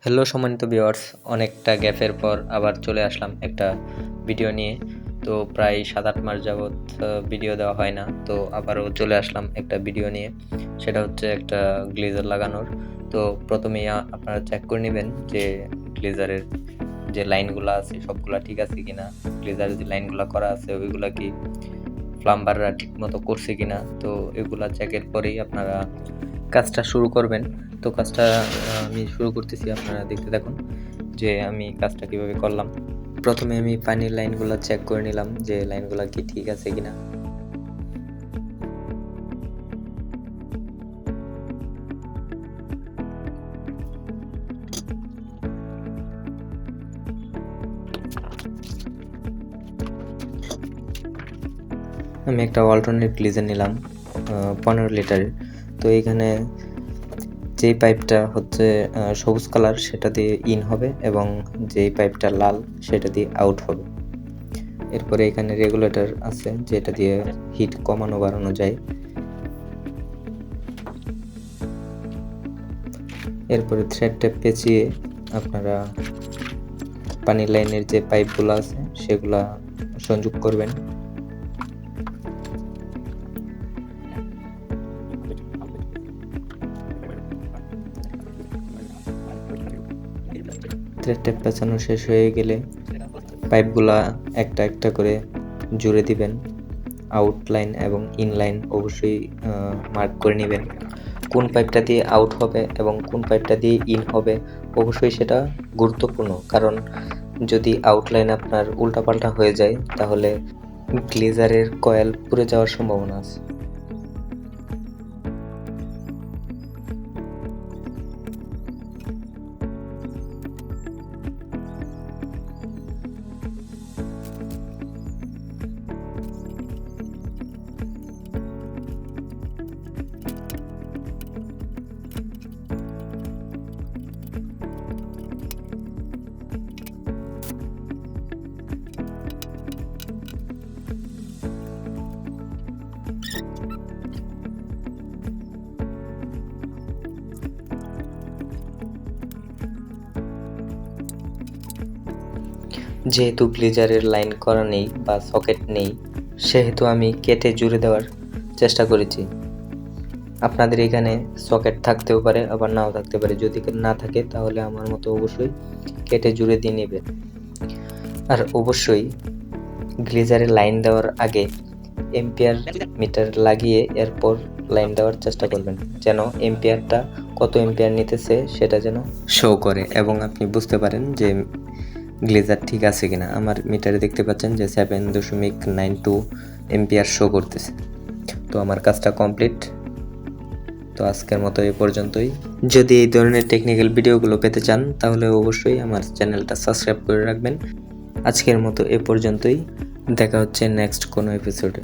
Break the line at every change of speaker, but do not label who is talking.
Hello সম্মানিত viewers, অনেকটা গ্যাপের পর আবার চলে আসলাম একটা ভিডিও নিয়ে। তো প্রায় 7-8 মাস যাবৎ ভিডিও দেওয়া হয় না, তো আবারও চলে আসলাম একটা ভিডিও নিয়ে। সেটা হচ্ছে একটা গ্লেজার লাগানোর। তো প্রথমেই আপনারা চেক করে নেবেন যে গ্লেজারের যে লাইনগুলো আছে সবগুলা ঠিক আছে কিনা, গ্লেজারের যে লাইনগুলো করা আছে ওইগুলা কি প্লাম্বাররা ঠিক মতো করছে কিনা। তো এগুলা চেকের পরেই আপনারা কাজটা শুরু করবেন। তো কাজটা আমি শুরু করতেছি, আপনারা দেখতে থাকুন যে আমি কাজটা কিভাবে করলাম। প্রথমে আমি পানির লাইনগুলো চেক করে নিলাম যে লাইনগুলো কি ঠিক আছে কিনা। আমি একটা অল্টারনেট গ্লেজার নিলাম 15 লিটারের। তো এইখানে যেই পাইপটা হচ্ছে সবুজ কালার সেটা দিয়ে ইন হবে এবং যেই পাইপটা লাল সেটা দিয়ে আউট হবে। এরপরে এখানে রেগুলেটর আছে যেটা দিয়ে হিট কমানো বাড়ানো যায়। এরপরে থ্রেড টেপ পেঁচিয়ে আপনারা পানির লাইনের যে পাইপগুলো আছে সেগুলা সংযোগ করবেন। থ্রেড টেপ পেঁচানো শেষ হয়ে গেলে পাইপগুলা একটা একটা করে জুড়ে দিবেন। আউটলাইন এবং ইনলাইন অবশ্যই মার্ক করে নেবেন। কোন পাইপটা দিয়ে আউট হবে এবং কোন পাইপটা দিয়ে ইন হবে অবশ্যই সেটা গুরুত্বপূর্ণ, কারণ যদি আউটলাইন আপনার উল্টাপাল্টা হয়ে যায় তাহলে গ্লেজারের কয়েল পুড়ে যাওয়ার সম্ভাবনা আছে। যেহেতু গ্লেজারের লাইন করা নেই বা সকেট নেই, সেহেতু আমি কেটে জুড়ে দেওয়ার চেষ্টা করেছি। আপনাদের এখানে সকেট থাকতেও পারে আবার নাও থাকতে পারে, যদি না থাকে তাহলে আমার মতো অবশ্যই কেটে জুড়ে দিয়ে নেবেন। আর অবশ্যই গ্লেজারে লাইন দেওয়ার আগে এম্পিয়ার মিটার লাগিয়ে এরপর লাইন দেওয়ার চেষ্টা করবেন, যেন এম্পিয়ারটা কত এম্পিয়ার নিতেছে সেটা যেন শো করে এবং আপনি বুঝতে পারেন যে গ্লেজার ঠিক আছে কিনা। আমার মিটারে দেখতে পাচ্ছেন যে 7.92 এম্পিয়ার শো করতেছে। তো আমার কাজটা কমপ্লিট। তো আজকের মতো এই পর্যন্তই। যদি এই ধরনের টেকনিক্যাল ভিডিওগুলো পেতে চান তাহলে অবশ্যই আমার চ্যানেলটা সাবস্ক্রাইব করে রাখবেন। আজকের মতো এ পর্যন্তই, দেখা হচ্ছে নেক্সট কোনো এপিসোডে।